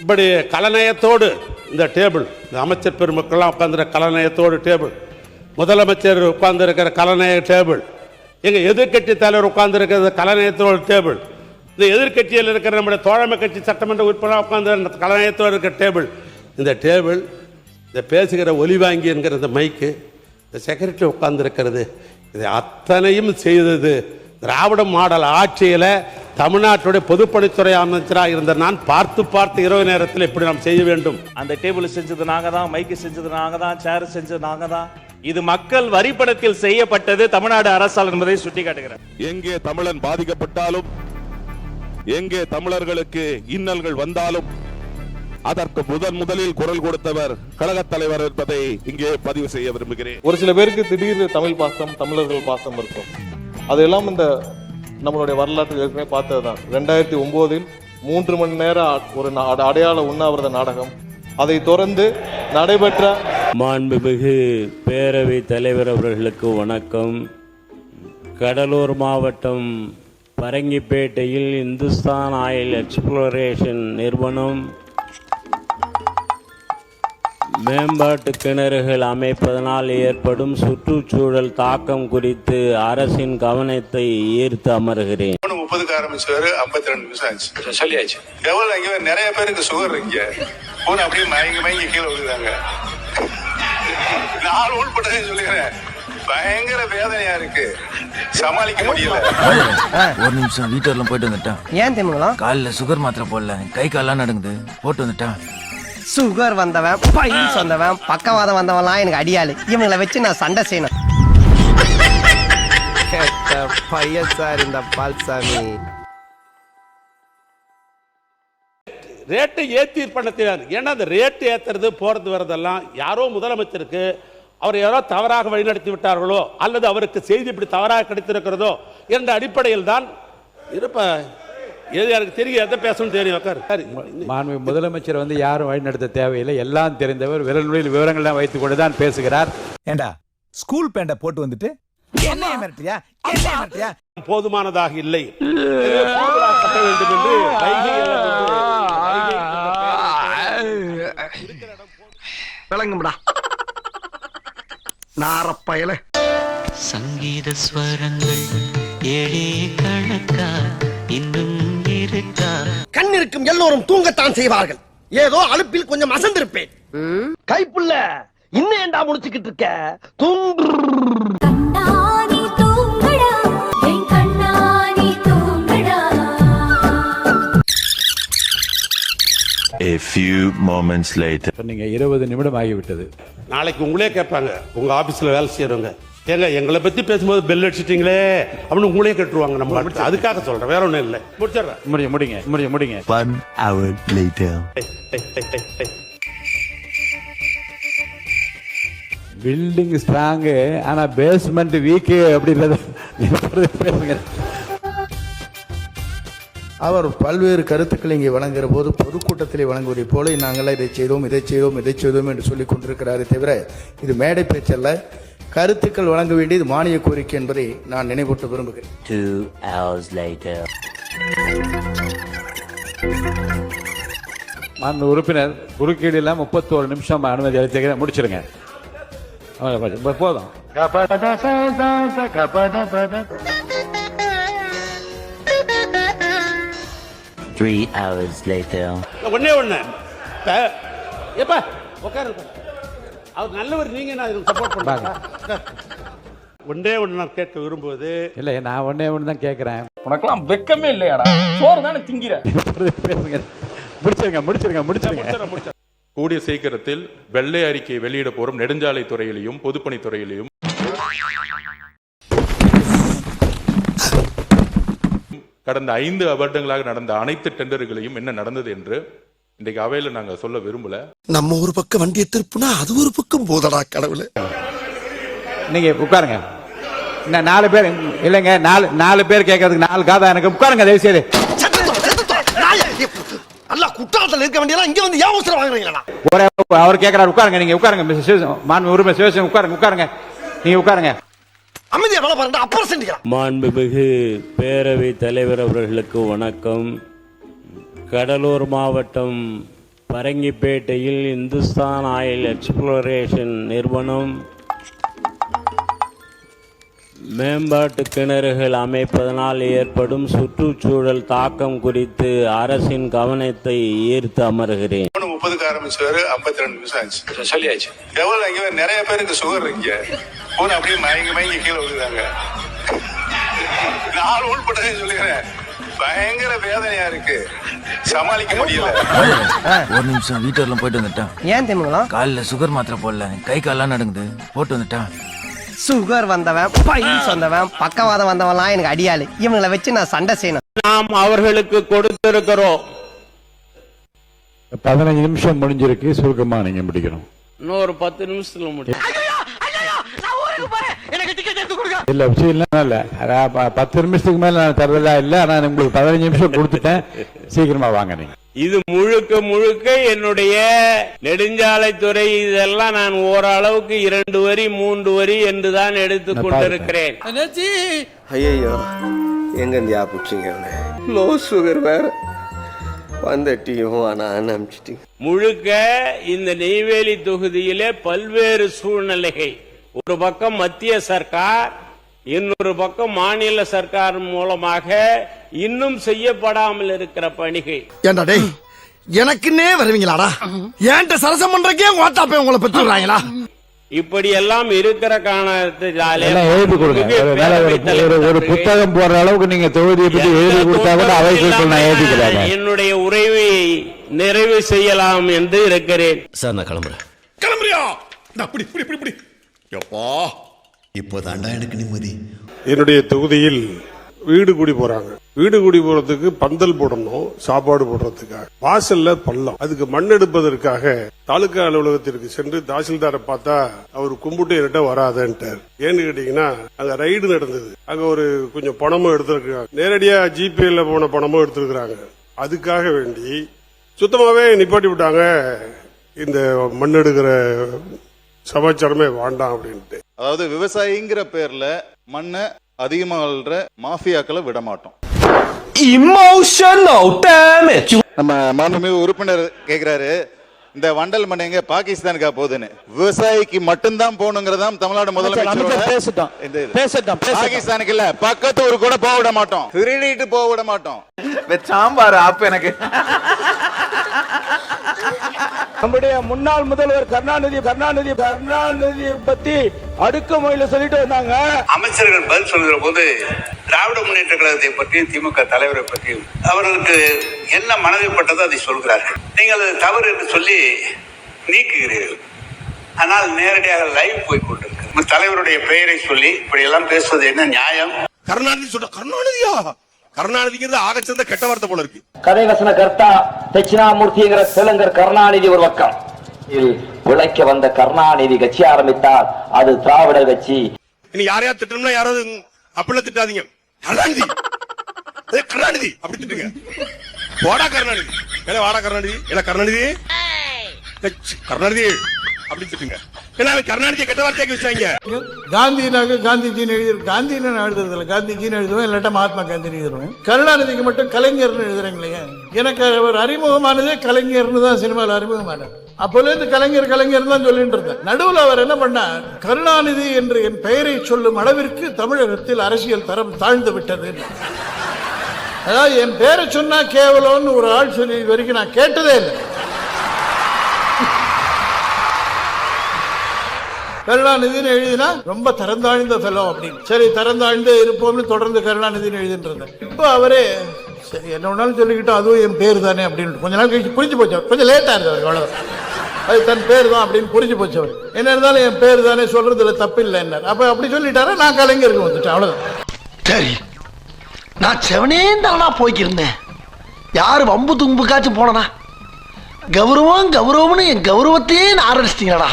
இப்படி கலநயத்தோடு இந்த டேபிள், இந்த அமைச்சர் பெருமக்கள்லாம் உட்காந்துருக்க கலநயத்தோடு டேபிள், முதலமைச்சர் உட்கார்ந்துருக்கிற கலநய டேபிள், எங்கள் எதிர்கட்சி தலைவர் உட்கார்ந்துருக்கிறது கலநயத்தோடு டேபிள், இந்த எதிர்கட்சியில் இருக்கிற நம்முடைய தோழமை கட்சி சட்டமன்ற உறுப்பினர் உட்கார்ந்து கலநயத்தோடு இருக்கிற டேபிள், இந்த டேபிள், இந்த பேசுகிற ஒலிவாங்கி என்கிற இந்த மைக்கு, இந்த செக்ரட்டரி உட்கார்ந்துருக்கிறது, இதை அத்தனையும் செய்தது திராவிட மாடல் ஆட்சியில் தமிழ்நாட்டுடைய பொதுப்பணித்துறை அமைச்சராக இருந்த நான் பார்த்து இரவு நேரத்தில் இப்படி நாம் செய்ய வேண்டும். அந்த டேபிள் செஞ்சது நாங்க தான், மைக்கு செஞ்சது நாங்க தான், சேர் செஞ்சது நாங்க தான். இது மக்கள் வரிப்பணத்தில் செய்யப்பட்டது தமிழ்நாடு அரசால் என்பதை சுட்டிக்காட்டுகிறேன். எங்கே தமிழன் பாதிக்கப்பட்டாலும், எங்கே தமிழர்களுக்கு இன்னல்கள் வந்தாலும் அதற்கு முதலில் குரல் கொடுத்தவர் கழகத் தலைவர் என்பதை இங்கே பதிவு செய்ய விரும்புகிறேன். ஒரு சில பேருக்கு திடீர்னு தமிழ் பாசம், தமிழர்கள் பாசம் இருக்கும். அதெல்லாம் இந்த நம்மளுடைய வரலாற்றில் ஏற்கனவே பார்த்ததுதான். 2009 3 மணி நேரம் ஒரு அடையாள உண்ணாவிரத நாடகம், அதை தொடர்ந்து நடைபெற்ற மாண்புமிகு பேரவை தலைவர் அவர்களுக்கு வணக்கம். கடலூர் மாவட்டம் பரங்கிப்பேட்டையில் இந்துஸ்தான் ஆயில் எக்ஸ்ப்ளோரேஷன் நிறுவனம் மேம்பாட்டு கிணறுகள் அமைப்பதனால் ஏற்படும் சுற்றுச்சூழல் தாக்கம் குறித்து அரசின் கவனத்தை ஈர்த்து அமர்கிறேன். 30க்கு ஆரம்பிச்சாரு, 52 நிமிஷம் ஆச்சு, சொல்லியாச்சு. எவ்வளவு இங்க நிறைய பேருக்கு சுகர் இருக்கு, போன அப்படியே மயங்கி கீழே விழுறாங்க. நான் உள்பட்டதே சொல்லிக்கிறேன், பயங்கர வேதனையா இருக்கு, சமாளிக்க முடியல. ஒரு நிமிஷம் வீட்டுல போயிட்டு வந்துட்டேன். ஏன் தெரியுங்களா? காலில் சுகர் மாத்திரை போடல, கை கால்லாம் நடுங்குது, போட்டு வந்துட்டேன். சுகர் வந்தவன், பைல்ஸ் வந்தவன், பக்கவாதம் வந்தவன்லாம் எனக்கு அடியாளு. இவங்களை வச்சு நான் சண்டை செய்யணும். பையன் சார் இந்த பால்சாமி ரேட்டை ஏற்றி பண்ண தெரியாது. ஏன்னா அந்த ரேட்டு ஏற்றுறது போகிறது வரதெல்லாம் யாரோ முதலமைச்சருக்கு அவர் யாரோ தவறாக வழிநடத்தி விட்டார்களோ அல்லது அவருக்கு செய்தி இப்படி தவறாக கிடைத்திருக்கிறதோ என்ற அடிப்படையில் தான் இருப்ப. எனக்கு தெரியும், எதை பேசணும் தெரியும். முதலமைச்சர் வந்து யாரும் வழிநடத்த தேவையில்லை, எல்லாம் தெரிந்தவர், விரல் விவரங்கள்லாம் வைத்துக் கொண்டுதான் பேசுகிறார். ஏண்டா ஸ்கூல் பேண்ட போட்டு வந்துட்டு என்ன மிரட்டியா போதுமானதாக இல்லை. விளங்கும்டா நாரப்பயல. சங்கீத ஸ்வரங்கள் ஏழே கணக்கா இன்னும் இருக்கா? கண் இருக்கும் எல்லோரும் தூங்கத்தான் செய்வார்கள். ஏதோ அலுப்பில் கொஞ்சம் அசந்திருப்பேன். கைப்புள்ள இன்னும் ஏண்டா முடிச்சுக்கிட்டு இருக்க? தூங்கு. கண்ணாடி தூங்கடா, என் கண்ணாடி தூங்கடா. A few moments later. நீங்க 20 நிமிடம் ஆகிவிட்டது. நாளைக்கு உங்களே கேட்பாங்க, உங்க ஆபீஸ்ல வேலை செய்யறவங்க, ஏங்க எங்களை பத்தி பேசும்போது பெல் அடிச்சிட்டீங்களே அப்படின்னு உங்களே கேட்டுருவாங்க. நம்ம அதுக்காக சொல்றேன், வேற ஒண்ணும் இல்லை. முடிங்க. 1 hour later. பில்டிங் ஸ்ட்ராங், ஆனா பேஸ்மெண்ட் வீக் அப்படின்றது பேசுங்க. அவர் பல்வேறு கருத்துக்களை இங்கே வழங்குகிற போது பொதுக்கூட்டத்திலே வழங்குவதை போல நாங்கள் இதை செய்தோம் என்று சொல்லிக் கொண்டிருக்கிறாரே தவிர இது மேடை பேச்சல்ல. கருத்துக்கள் வழங்க வேண்டியது மானிய கோரிக்கை என்பதை நான் நினைவூட்ட விரும்புகிறேன். 2 hours later. மாண்பு உறுப்பினர் குறுக்கீடு எல்லாம் 31 நிமிஷம் அனுமதி அளித்திருக்கிறேன். முடிச்சிருங்க, போதும். 3 hours later. ஒண்ணே எப்ப உட்காருங்க, அவர் நல்லவர், நீங்க நான் சப்போர்ட் பண்றாங்க. ஒன்றே ஒன்று நான் கேட்க விரும்புவது இல்ல, நான் ஒண்ணே ஒன்று தான் கேட்கிறேன். உனக்கெல்லாம் வெக்கமே இல்லையாடா? சோறு தானே திங்கிற. முடிச்சிருங்க. கூடிய சீக்கிரத்தில் வெள்ளை அறிக்கை வெளியிட போறோம். நெடுஞ்சாலை துறையிலையும் பொதுப்பணித்துறையிலையும் கடந்த 5 வருடங்களாக நடந்த அனைத்து டெண்டர்களையும் என்ன நடந்தது என்று இன்றைக்கு அவையில நாங்க சொல்ல விரும்பல. நம்ம ஒரு பக்கம் வண்டியை திருப்புனா அது ஒரு பக்கம் போதடா கடவுளே. நீங்க உட்காருங்க. 4 பேர் இல்லைங்க, 4 பேர் கேட்கறதுக்கு 4 காதா எனக்கு. உட்காருங்க தயவு செய்து. அல்ல குற்றாலத்தில் இருக்க வேண்டியதெல்லாம் இங்க வந்து ஏன் அவசரம் வாங்குறீங்களா? அவர் கேட்கிறார், உட்காருங்க. நீங்க உட்காருங்க. மாண்பு உரிமை சிவசேனை உட்காருங்க. நீங்க உட்காருங்க. அமைதியா வேலை பாருங்க, அப்புறம் செஞ்சுக்கலாம். மாண்புமிகு பேரவை தலைவர் அவர்களுக்கு வணக்கம். கடலூர் மாவட்டம் பரங்கிப்பேட்டையில் இந்துஸ்தான் ஆயில் எக்ஸ்ப்ளோரேஷன் நிறுவனம் மேம்பாட்டு கிணறுகள் அமைப்பதனால் ஏற்படும் சுற்றுச்சூழல் தாக்கம் குறித்து அரசின் கவனத்தை ஈர்த்து அமர்கிறேன். 30க்கு ஆரம்பிச்சாரு, 52 நிமிஷம் ஆச்சு. சொல்லியாச்சு. எவ்வளவு இங்க நிறைய பேருக்கு சுகர் இருக்கு. போன அப்படியே மயங்கி கீழே விழுந்தாங்க. நான் உள்பட்டதே சொல்லிக்கிறேன். பயங்கர வேதனையா இருக்கு, சமாளிக்க முடியல. ஒரு நிமிஷம் வீட்டுல போயிட்டு வந்துட்டான். ஏன் தெரியுங்களா? காலில் சுகர் மாத்திரை போடல, கை கால்லாம் நடுங்குது, போட்டு வந்துட்டான். சுகர் வந்தவன், பைல்ஸ் வந்தவன், பக்கவாதம் வந்தவன்லாம் எனக்கு அடியாளு. இவங்களை வச்சு நான் சண்டை செய்யணும். நாம் அவர்களுக்கு கொடுத்திருக்கிறோம். 15 நிமிஷம் முடிஞ்சிருக்கு, சுருக்கமா நீங்க முடிக்கணும். இன்னொரு 10 நிமிஷத்துல முடியும். இல்ல விஷயம் இல்ல, 10 நிமிஷத்துக்கு மேல நான் தரதா இல்ல. ஆனா உங்களுக்கு 15 நிமிஷம் கொடுத்துட்டேன், சீக்கிரமா வாங்க நீங்க. இது முழுக்க என்னுடைய நெடுஞ்சாலைத்துறை இதெல்லாம் நான் ஓரளவுக்கு 2 வரி 3 வரி என்றுதான் எடுத்துக் கொண்டிருக்கிறேன். ஐயோ, எங்க இந்தியா புடிச்சிங்க? லோ சுகர் வேற வந்துட்டியும் அனுப்பிச்சிட்டீங்க. முழுக்க இந்த நெய்வேலி தொகுதியிலே பல்வேறு சூழ்நிலைகள், ஒரு பக்கம் மத்திய சர்க்கார், இன்னொரு பக்கம் மாநில சர்க்கார் மூலமாக இன்னும் செய்யப்படாமல் இருக்கிற பணிகள். ஏண்டா டேய், எனக்குன்னே வருவீங்களாடா? ஏன்ட்ட சரசம் பண்றக்கே ஓட்டாப்பே உங்களை பெற்றுறாங்களா? இப்படி எல்லாம் இருக்கிற காரணத்தினாலே எழுதி கொடுங்க. ஒரு புத்தகம் போடுற அளவுக்கு நீங்க தொகுதியை பற்றி எழுதி கொடுத்தா கூட அவைகளுக்கு நான் எழுதிக்கிறேன். என்னுடைய உரையை நிறைவு செய்யலாம் என்று இருக்கிறேன். சார் நான் கிளம்புறேன். கிளம்புறியா? இப்படி இப்படி இப்படி இப்படி எப்பா, இப்போதாண்டா எனக்கு நிம்மதி. என்னுடைய தொகுதியில் வீடு குடி போறாங்க. வீடு குடி போறதுக்கு பந்தல் போடணும், சாப்பாடு போடுறதுக்காக. வாசல்ல பள்ளம், அதுக்கு மண் எடுப்பதற்காக தாலுகா அலுவலகத்திற்கு சென்று தாசில்தாரை பார்த்தா அவர் கும்பிட்டு என்கிட்ட வராதன்ட்டார். ஏன்னு கேட்டீங்கன்னா அங்க ரைடு நடந்தது, அங்க ஒரு கொஞ்சம் பணமும் எடுத்திருக்காங்க, நேரடியா ஜிபேல போன பணமும் எடுத்திருக்கிறாங்க. அதுக்காக வேண்டி சுத்தமாவே நிப்பாட்டி விட்டாங்க. இந்த மண் எடுக்கிற சமாச்சாரமே வேண்டாம் அப்படின்ட்டு. அதாவது விவசாயிங்கிற பேர்ல மண்ணை அதிகமாக மாஃபியாக்களை விட மாட்டோம். நம்ம மாண்புமிகு உறுப்பினர் கேக்குறாரு, இந்த வண்டல் மண் எங்க பாகிஸ்தானுக்கா போகுதுன்னு. விவசாயிக்கு மட்டும்தான் போகணுங்கிறதாம் தமிழ்நாடு முதலமைச்சர். பாகிஸ்தானுக்கு இல்ல, பக்கத்து ஊருக்கு கூட போக விட மாட்டோம், திருடிட்டு போக விட மாட்டோம். சாம்பார் அப்ப எனக்கு நம்முடைய முன்னாள் முதல்வர் கருணாநிதி பத்தி அடுக்குமொழியில சொல்லிட்டு வந்தாங்க. அமைச்சர்கள் பதில் சொல்கிற போது திராவிட முன்னேற்ற கழகத்தை பற்றியும் திமுக தலைவரை பற்றியும் அவர்களுக்கு என்ன மனதில்பட்டதோ அதை சொல்கிறார்கள். நீங்கள் அது தவறு என்று சொல்லி நீக்குகிறீர்கள். ஆனால் நேரடியாக லைவ் போய் கொண்டிருக்கிறது. தலைவருடைய பெயரை சொல்லி இப்படி எல்லாம் பேசுவது என்ன நியாயம்? கருணாநிதி சொல்ற, கருணாநிதியா? கருணாநிதிங்கிறது ஆகச்சிறந்த கெட்ட வார்த்தை போல இருக்கு. கதைவசன கர்த்தா தட்சிணாமூர்த்திங்கிற தெலுங்கர் கருணாநிதி ஒரு பக்கம். உழைக்க வந்த கருணாநிதி கட்சி ஆரம்பித்தால் அது திராவிட கட்சி. இனி யாரையா திட்டணும்னா யாராவது அப்படிலாம் திட்டாதீங்க. கருணாநிதி கருணாநிதி அப்படி திட்டுங்க. வாடா கருணாநிதி, வாடா கருணாநிதி, கருணாநிதி கருணாநிதி அப்படி திட்டுங்க. கருணாநிதியை கெட்ட வார்த்தையாக்கி வச்சாங்க. காந்தினாக காந்திஜின்னு எழுதி, காந்தின்னு நான் எழுதுறதில்ல, காந்திஜின்னு எழுதுவேன், இல்லாட்டா மகாத்மா காந்தின்னு எழுதுவேன். கருணாநிதிக்கு மட்டும் கலைஞர்னு எழுதுறீங்களே. எனக்கு அவர் அறிமுகமானதே கலைஞர்னு தான் சினிமாவில் அறிமுகமானது. அப்போலேருந்து கலைஞர் கலைஞர் தான் சொல்லிட்டு இருந்தேன். நடுவில் அவர் என்ன பண்ணார், கருணாநிதி என்று என் பெயரை சொல்லும் அளவிற்கு தமிழகத்தில் அரசியல் தரம் தாழ்ந்து விட்டது. அதாவது என் பேரை சொன்னா கேவலம்னு ஒரு ஆள் சொல்லி வரைக்கும் நான் கேட்டதே இல்லை. கருணாநிதினு எழுதினா ரொம்ப தரந்தாழ்ந்த ஃபெலோ அப்படின்னு. சரி, தரந்தாழ்ந்து இருப்போம்னு தொடர்ந்து கருணாநிதினு எழுதிட்டு. இப்போ அவரே சரி என்ன ஒன்றாலும் சொல்லிக்கிட்டோம், அதுவும் என் பேர் தானே அப்படின்னு கொஞ்ச நாள் கழிச்சு புரிஞ்சு போச்சு. கொஞ்சம் லேட்டாக இருந்தது, அவ்வளோ. அது தன் பேர் தான் அப்படின்னு புரிஞ்சு போச்சு அவர். என்ன இருந்தாலும் என் பேர் தானே சொல்றதுல தப்பு இல்லை என்ன. அப்போ அப்படி சொல்லிட்டாரா, நான் கலைஞருக்கு வந்துட்டேன், அவ்வளோதான். சரி, நான் செவனே தானா போய்க்கிருந்தேன். யாரு வம்பு தும்புக்காச்சும் போனனா? கௌரவம் கௌரவம்னு என் கௌரவத்தையே ஆரம்பிச்சிட்டீங்களா?